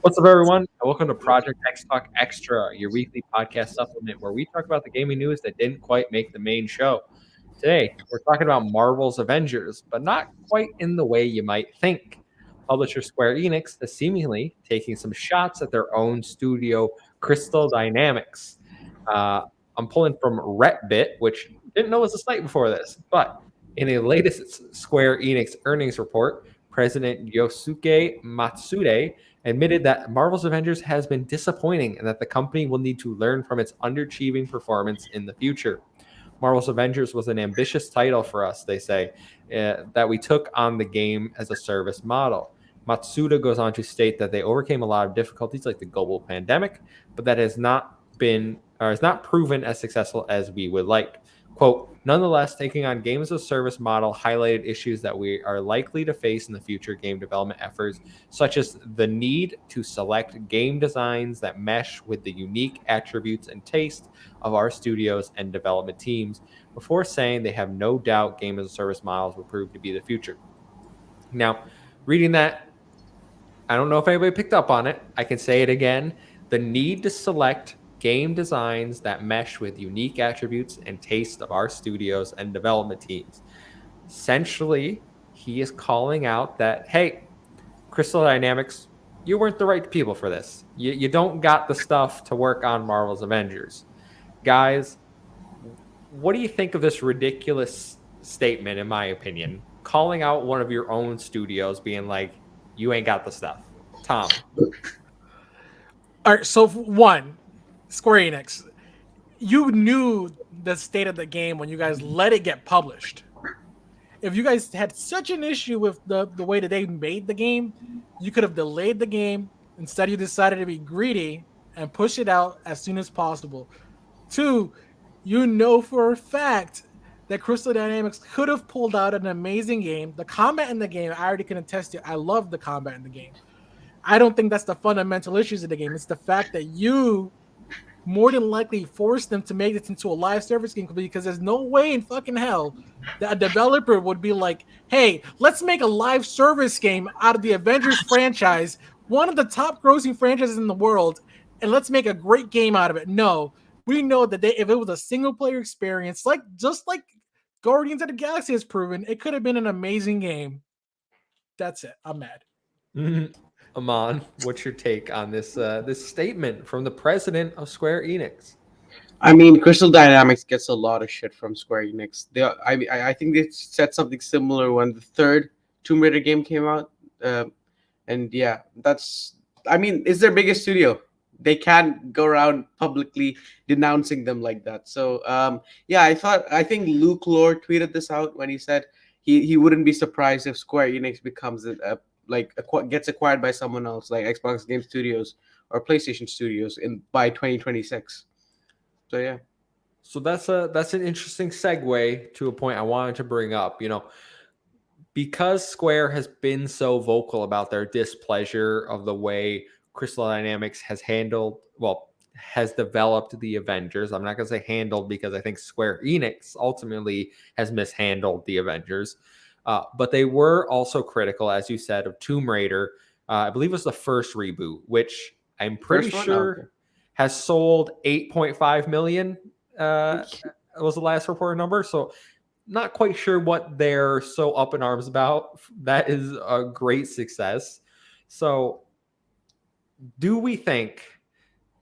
What's up, everyone? And welcome to Project XTalk Extra, your weekly podcast supplement where we talk about the gaming news that didn't quite make the main show. Today, we're talking about Marvel's Avengers, but not quite in the way you might think. Publisher Square Enix is seemingly taking some shots at their own studio, Crystal Dynamics. Uh, I'm pulling from Retbit, which didn't know was a site before this, but in a latest Square Enix earnings report, President Yosuke Matsude admitted that Marvel's Avengers has been disappointing and that the company will need to learn from its underachieving performance in the future. Marvel's Avengers was an ambitious title for us, they say, that we took on the game as a service model. Matsuda goes on to state that they overcame a lot of difficulties like the global pandemic, but that has not been or has not proven as successful as we would like. Quote, nonetheless, taking on game as a service model highlighted issues that we are likely to face in the future game development efforts, such as the need to select game designs that mesh with the unique attributes and taste of our studios and development teams, before saying they have no doubt game as a service models will prove to be the future. Now, reading that, I don't know if anybody picked up on it. I can say it again. The need to select game designs that mesh with unique attributes and taste of our studios and development teams. Essentially, he is calling out that, hey, Crystal Dynamics, you weren't the right people for this. You don't got the stuff to work on Marvel's Avengers. Guys, what do you think of this ridiculous statement, in my opinion? Calling out one of your own studios, being like, you ain't got the stuff. Tom. All right, so one, Square Enix, you knew the state of the game when you guys let it get published. If you guys had such an issue with the way that they made the game, you could have delayed the game. Instead, you decided to be greedy and push it out as soon as possible. Two, you know for a fact that Crystal Dynamics could have pulled out an amazing game. The combat in the game, I already can attest to. I love the combat in the game. I don't think that's the fundamental issues of the game. It's the fact that you more than likely forced them to make this into a live service game because there's no way in fucking hell that a developer would be like, hey, let's make a live service game out of the Avengers franchise, one of the top grossing franchises in the world, and let's make a great game out of it. No, we know that if it was a single player experience, like just like Guardians of the Galaxy has proven, it could have been an amazing game. That's it. I'm mad. Amon, what's your take on this statement from the president of Square Enix? I mean, Crystal Dynamics gets a lot of shit from Square Enix. I think they said something similar when the third Tomb Raider game came out. And yeah, that's. I mean, it's their biggest studio. They can't go around publicly denouncing them like that. So yeah, I think Luke Lore tweeted this out when he said he wouldn't be surprised if Square Enix becomes gets acquired by someone else like Xbox Game Studios or PlayStation Studios in by 2026. So yeah. So that's an interesting segue to a point I wanted to bring up. Because Square has been so vocal about their displeasure of the way Crystal Dynamics has developed the Avengers. I'm not going to say handled because I think Square Enix ultimately has mishandled the Avengers. But they were also critical, as you said, of Tomb Raider. I believe it was the first reboot, which I'm pretty sure has sold 8.5 million. Was the last reported number. So not quite sure what they're so up in arms about. That is a great success. So do we think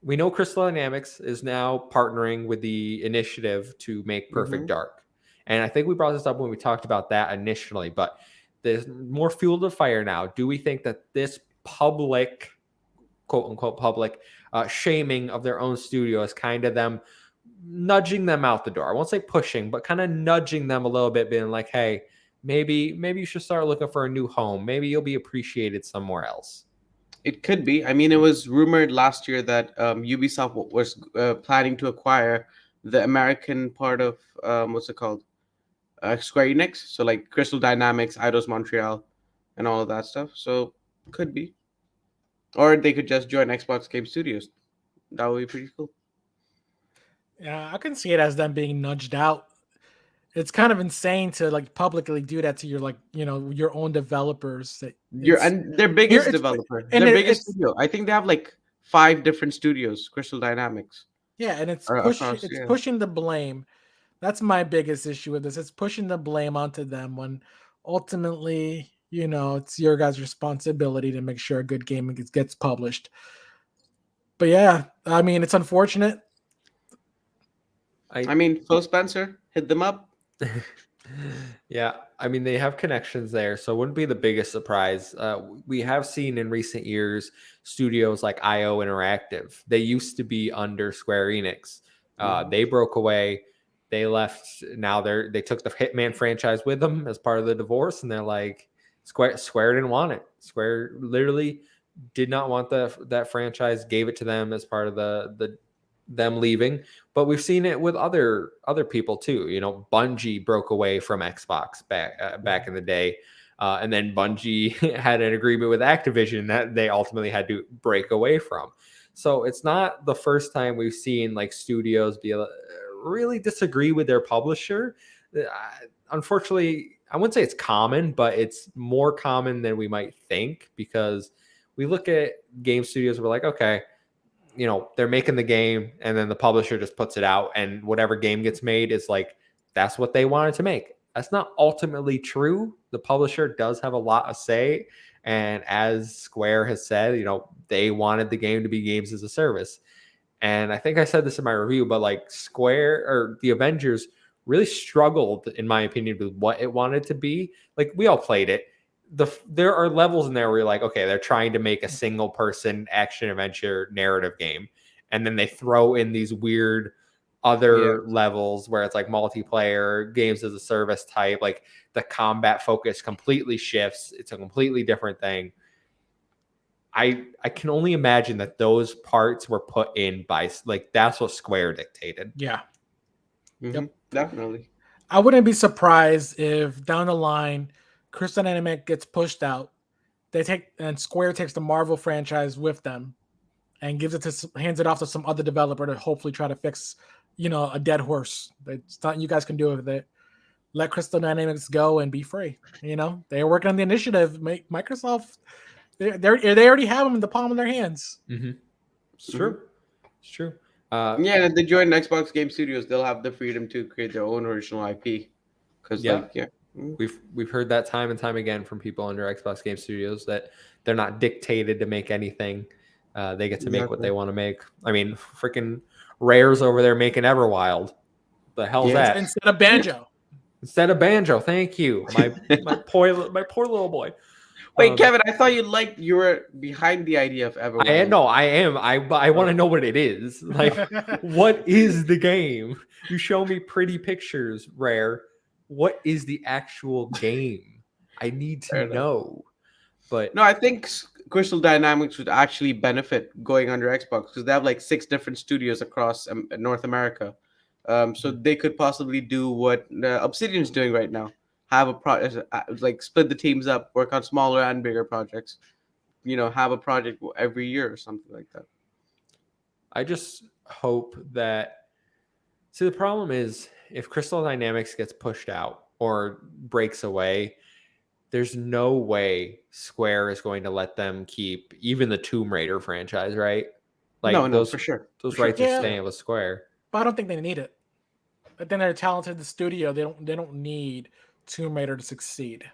we know Crystal Dynamics is now partnering with the initiative to make Perfect Dark? And I think we brought this up when we talked about that initially, but there's more fuel to fire now. Do we think that this public, quote unquote, public shaming of their own studio is kind of them nudging them out the door? I won't say pushing, but kind of nudging them a little bit, being like, hey, maybe you should start looking for a new home. Maybe you'll be appreciated somewhere else. It could be. I mean, it was rumored last year that Ubisoft was planning to acquire the American part of what's it called, Square Enix. So like Crystal Dynamics, Eidos Montreal, and all of that stuff. So could be, or they could just join Xbox Game Studios. That would be pretty cool. Yeah, I can see it as them being nudged out. it's kind of insane to like publicly do that to your like your own developers. That You're it's and their biggest it's developer, and their biggest it's studio. I think they have like 5 different studios, Crystal Dynamics, yeah, and across. it's Yeah, pushing the blame. That's my biggest issue with this. It's pushing the blame onto them when ultimately, it's your guys' responsibility to make sure a good game gets published. But yeah, I mean, it's unfortunate. I mean, Phil Spencer, hit them up. Yeah, I mean they have connections there, so it wouldn't be the biggest surprise. We have seen in recent years studios like IO Interactive. They used to be under Square Enix. They broke away. They left. Now they took the Hitman franchise with them as part of the divorce, and they're like Square didn't want it. Square literally did not want that franchise. Gave it to them as part of the them leaving. But we've seen it with other people too. Bungie broke away from Xbox back in the day, and then Bungie had an agreement with Activision that they ultimately had to break away from. So it's not the first time we've seen like studios really disagree with their publisher. Unfortunately, I wouldn't say it's common, but it's more common than we might think, because we look at game studios and we're like, okay, they're making the game and then the publisher just puts it out, and whatever game gets made is like, that's what they wanted to make. That's not ultimately true. The publisher does have a lot of say. And as Square has said, they wanted the game to be games as a service. And I think I said this in my review, but like Square or the Avengers really struggled, in my opinion, with what it wanted to be. Like, we all played it. There are levels in there where you're like, okay, they're trying to make a single person action adventure narrative game, and then they throw in these weird other levels where it's like multiplayer games as a service type. Like, the combat focus completely shifts. It's a completely different thing. I can only imagine that those parts were put in by, like, that's what Square dictated. Yeah. Yep. Definitely. I wouldn't be surprised if down the line Crystal Dynamics gets pushed out. And Square takes the Marvel franchise with them and hands it off to some other developer to hopefully try to fix, a dead horse. It's nothing you guys can do with it. Let Crystal Dynamics go and be free. They're working on the initiative. Microsoft, they already have them in the palm of their hands. Mm-hmm. It's true. It's true. Yeah, if they join Xbox Game Studios, they'll have the freedom to create their own original IP. Because we've heard that time and time again from people under Xbox Game Studios that they're not dictated to make anything. They get to make what they want to make. I mean, freaking Rare's over there making Everwild. The hell's that? Instead of Banjo. Instead of Banjo, thank you, my poor little boy. Wait, Kevin, I thought you were behind the idea of Everwild. I am. I want to know what it is. Like, what is the game? You show me pretty pictures, Rare. What is the actual game? I need to know. But no, I think Crystal Dynamics would actually benefit going under Xbox because they have like 6 different studios across North America. So they could possibly do what Obsidian's doing right now. Have a project, like split the teams up, work on smaller and bigger projects. Have a project every year or something like that. I just hope that. See, the problem is if Crystal Dynamics gets pushed out or breaks away, there's no way Square is going to let them keep even the Tomb Raider franchise, right? Like, no, for sure. Those rights are staying with Square. But I don't think they need it. But then they're talented in the studio. They don't need Tomb Raider to succeed.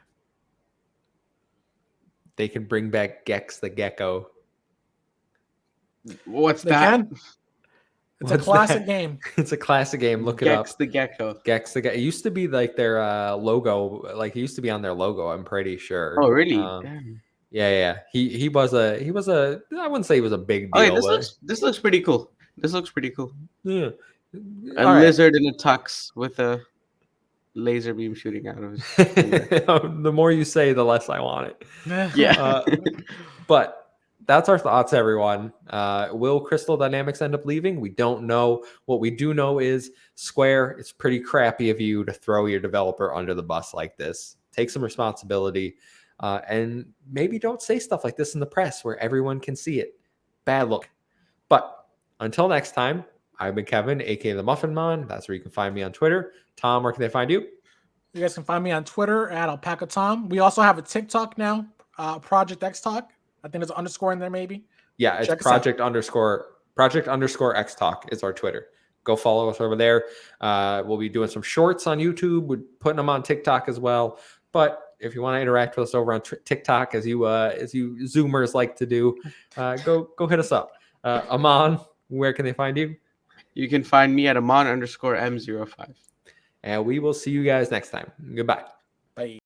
They can bring back Gex the Gecko. What's that? It's a classic game. It's a classic game. Look it up. Gex the Gecko. Gex the Gecko. It used to be like their logo. Like, it used to be on their logo, I'm pretty sure. Oh, really? Yeah. He was a I wouldn't say he was a big deal. Okay, this looks pretty cool. Yeah. A lizard in a tux with a laser beam shooting out of his finger. The more you say, the less I want it. Yeah. But that's our thoughts, everyone. Will Crystal Dynamics end up leaving? We don't know. What we do know is Square, it's pretty crappy of you to throw your developer under the bus like this. Take some responsibility, and maybe don't say stuff like this in the press where everyone can see it. Bad look. But until next time, I've been Kevin, aka the Muffin Man. That's where you can find me on Twitter. Tom, where can they find you? You guys can find me on Twitter at Alpaca Tom. We also have a TikTok now, Project XTalk. I think there's an underscore in there, maybe. Yeah, it's Check us out. project underscore XTalk is our Twitter. Go follow us over there. We'll be doing some shorts on YouTube. We're putting them on TikTok as well. But if you want to interact with us over on TikTok, as you Zoomers like to do, go hit us up. Aman, where can they find you? You can find me at Amon_M05. And we will see you guys next time. Goodbye. Bye.